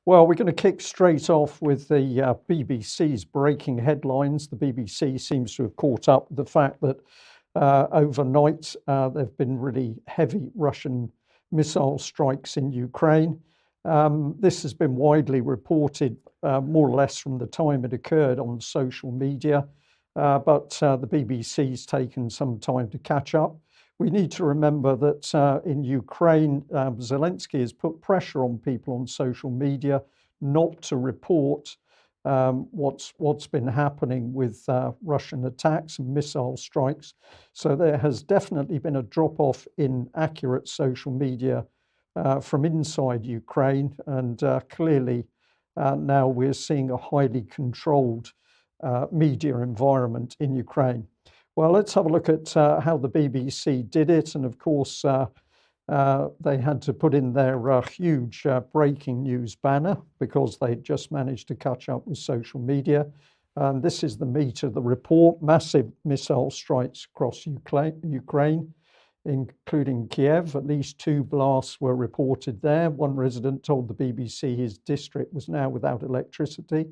Well, we're going to kick straight off with the BBC's breaking headlines. The BBC seems to have caught up with the fact that overnight there have been really heavy Russian missile strikes in Ukraine. This has been widely reported more or less from the time it occurred on social media, but the BBC's taken some time to catch up. We need to remember that in Ukraine, Zelensky has put pressure on people on social media not to report what's been happening with Russian attacks and missile strikes. So there has definitely been a drop-off in accurate social media from inside Ukraine, and clearly now we're seeing a highly controlled media environment in Ukraine. Well, let's have a look at how the BBC did it. And of course, they had to put in their huge breaking news banner because they just managed to catch up with social media. This is the meat of the report. Massive missile strikes across Ukraine, including Kiev. At least 2 blasts were reported there. One resident told the BBC his district was now without electricity.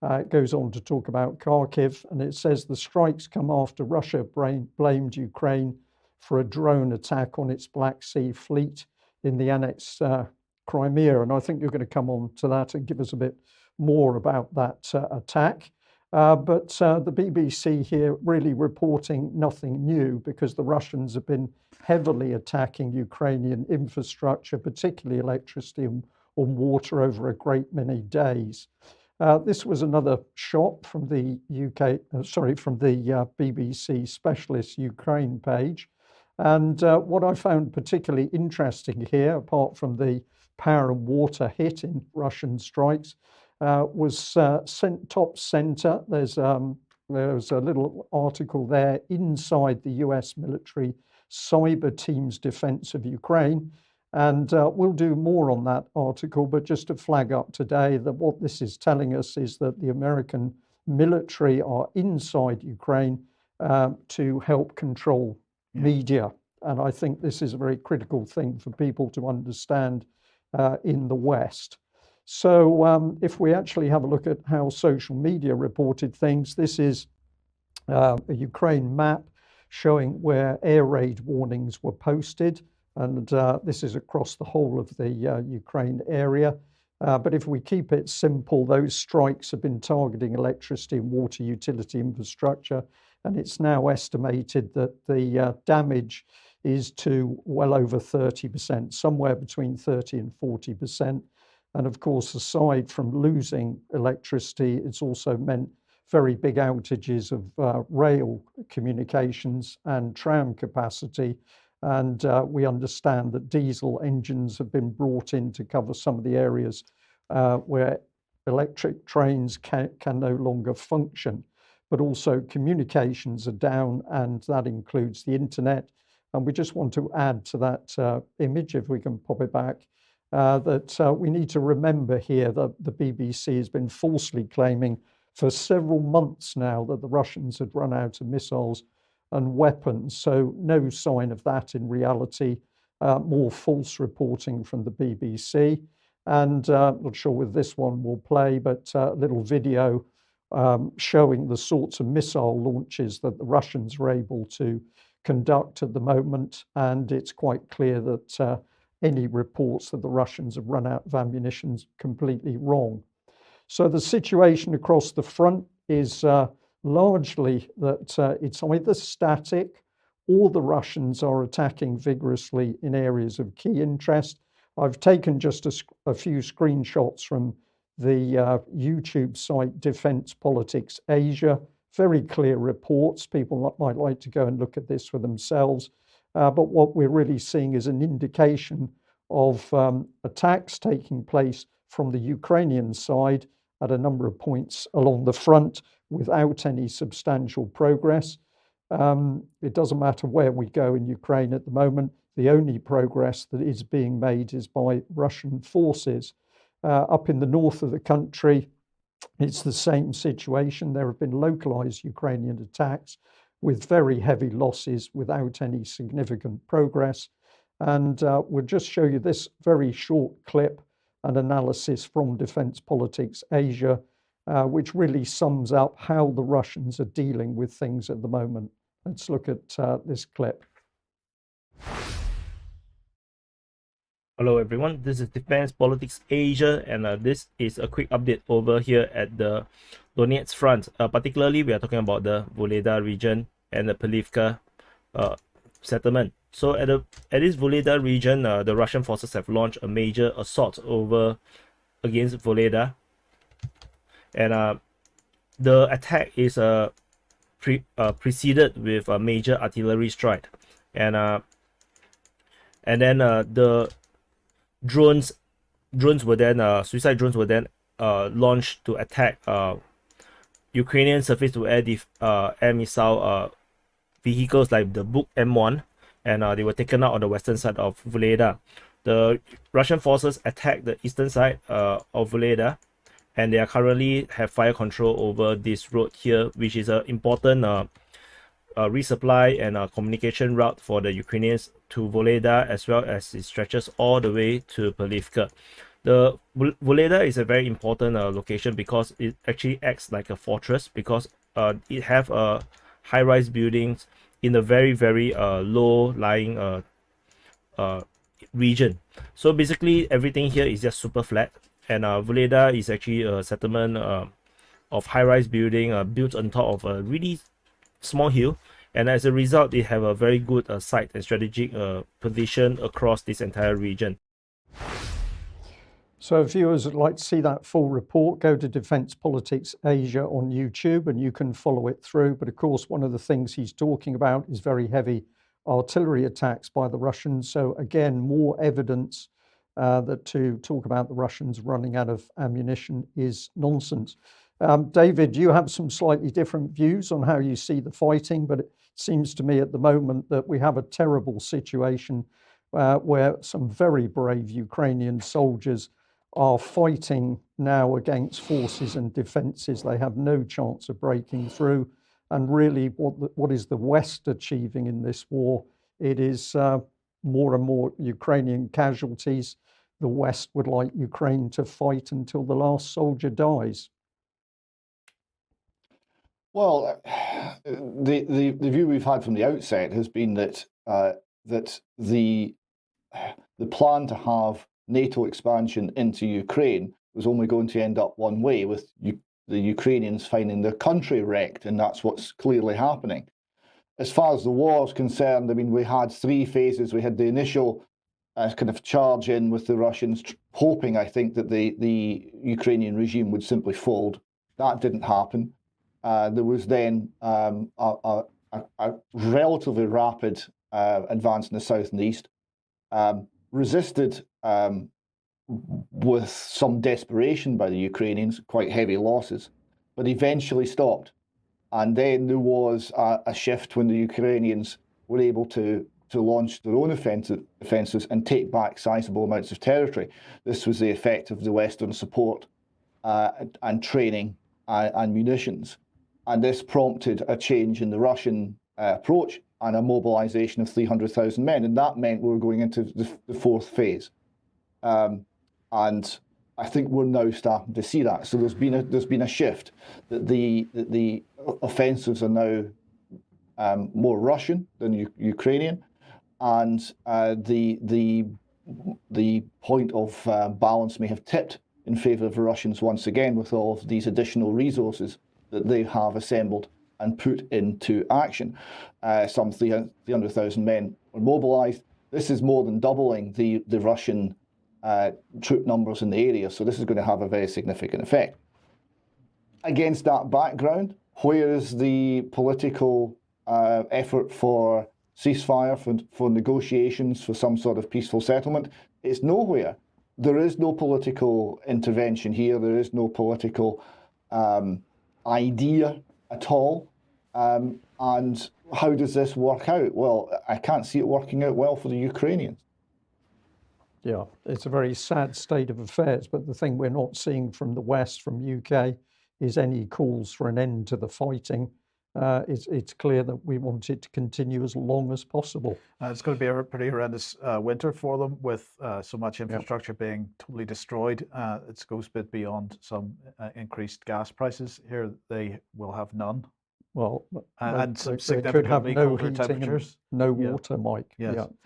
It goes on to talk about Kharkiv, and it says the strikes come after Russia blamed Ukraine for a drone attack on its Black Sea fleet in the annexed Crimea. And I think you're going to come on to that and give us a bit more about that attack. But the BBC here really reporting nothing new because the Russians have been heavily attacking Ukrainian infrastructure, particularly electricity and water, over a great many days. This was another shot from the BBC Specialist Ukraine page. And what I found particularly interesting here, apart from the power and water hit in Russian strikes, was top center. There's a little article there inside the US military cyber team's defense of Ukraine. And we'll do more on that article, but just to flag up today that what this is telling us is that the American military are inside Ukraine to help control media. And I think this is a very critical thing for people to understand in the West. So if we actually have a look at how social media reported things, this is a Ukraine map showing where air raid warnings were posted. And this is across the whole of the Ukraine area. But if we keep it simple, those strikes have been targeting electricity and water utility infrastructure. And it's now estimated that the damage is to well over 30%, somewhere between 30 and 40%. And of course, aside from losing electricity, it's also meant very big outages of rail communications and tram capacity. And we understand that diesel engines have been brought in to cover some of the areas where electric trains can no longer function. But also communications are down, and that includes the internet. And we just want to add to that image, if we can pop it back, that we need to remember here that the BBC has been falsely claiming for several months now that the Russians had run out of missiles and weapons. So no sign of that in reality, more false reporting from the BBC. And not sure whether this one will play, but a little video showing the sorts of missile launches that the Russians were able to conduct at the moment. And it's quite clear that any reports that the Russians have run out of ammunition is completely wrong. So the situation across the front is largely that it's either static or the Russians are attacking vigorously in areas of key interest. I've taken just a few screenshots from the YouTube site Defense Politics Asia. Very clear reports. People might like to go and look at this for themselves. But what we're really seeing is an indication of attacks taking place from the Ukrainian side at a number of points along the front without any substantial progress. It doesn't matter where we go in Ukraine at the moment. The only progress that is being made is by Russian forces. Up in the north of the country, it's the same situation. There have been localized Ukrainian attacks with very heavy losses without any significant progress. And we'll just show you this very short clip an analysis from Defence Politics Asia, which really sums up how the Russians are dealing with things at the moment. Let's look at this clip. Hello everyone, this is Defense Politics Asia, and this is a quick update over here at the Donetsk front. Particularly, we are talking about the Voleda region and the Pelivka settlement. So at this Voleda region, the Russian forces have launched a major assault against Voleda, and the attack is preceded with a major artillery strike, and then the drones were then suicide drones were then launched to attack Ukrainian surface-to-air missile vehicles like the Buk M1, and they were taken out on the western side of Voleda. The Russian forces attacked the eastern side of Voleda, and they are currently have fire control over this road here, which is an important resupply and communication route for the Ukrainians to Voleda, as well as it stretches all the way to Pelivka. The Voleda is a very important location because it actually acts like a fortress, because it have high-rise buildings in a very low-lying region. So basically everything here is just super flat, and Voleda is actually a settlement of high-rise building built on top of a really small hill, and as a result they have a very good site and strategic position across this entire region. So if viewers would like to see that full report, go to Defence Politics Asia on YouTube and you can follow it through. But of course, one of the things he's talking about is very heavy artillery attacks by the Russians. So again, more evidence that to talk about the Russians running out of ammunition is nonsense. David, you have some slightly different views on how you see the fighting, but it seems to me at the moment that we have a terrible situation where some very brave Ukrainian soldiers are fighting now against forces and defences. They have no chance of breaking through. And really, what is the West achieving in this war? It is more and more Ukrainian casualties. The West would like Ukraine to fight until the last soldier dies. Well, the view we've had from the outset has been that that the plan to have NATO expansion into Ukraine was only going to end up one way, with the Ukrainians finding their country wrecked, and that's what's clearly happening. As far as the war is concerned, I mean, we had three phases. We had the initial kind of charge in with the Russians, hoping, I think, that the Ukrainian regime would simply fold. That didn't happen. There was then a relatively rapid advance in the south and east, resisted with some desperation by the Ukrainians, quite heavy losses, but eventually stopped. And then there was a shift when the Ukrainians were able to launch their own offensives and take back sizable amounts of territory. This was the effect of the Western support and training and munitions. And this prompted a change in the Russian approach and a mobilization of 300,000 men. And that meant we were going into the fourth phase. And I think we're now starting to see that. So there's been a shift, that the offensives are now more Russian than Ukrainian, and the point of balance may have tipped in favour of the Russians once again, with all of these additional resources that they have assembled and put into action. Some 300,000 men were mobilised. This is more than doubling the Russian troop numbers in the area, so this is going to have a very significant effect. Against that background, where is the political effort for ceasefire, for negotiations, for some sort of peaceful settlement? It's nowhere. There is no political intervention here. There is no political idea at all. And how does this work out? Well, I can't see it working out well for the Ukrainians. Yeah, it's a very sad state of affairs, but the thing we're not seeing from the West, from UK, is any calls for an end to the fighting. it's clear that we want it to continue as long as possible. It's going to be a pretty horrendous winter for them with so much infrastructure being totally destroyed. It goes a bit beyond some increased gas prices. Here they will have none. Well, And they some could have significantly no colder heating and temperatures. no Yeah. water, Mike. Yes. Yeah.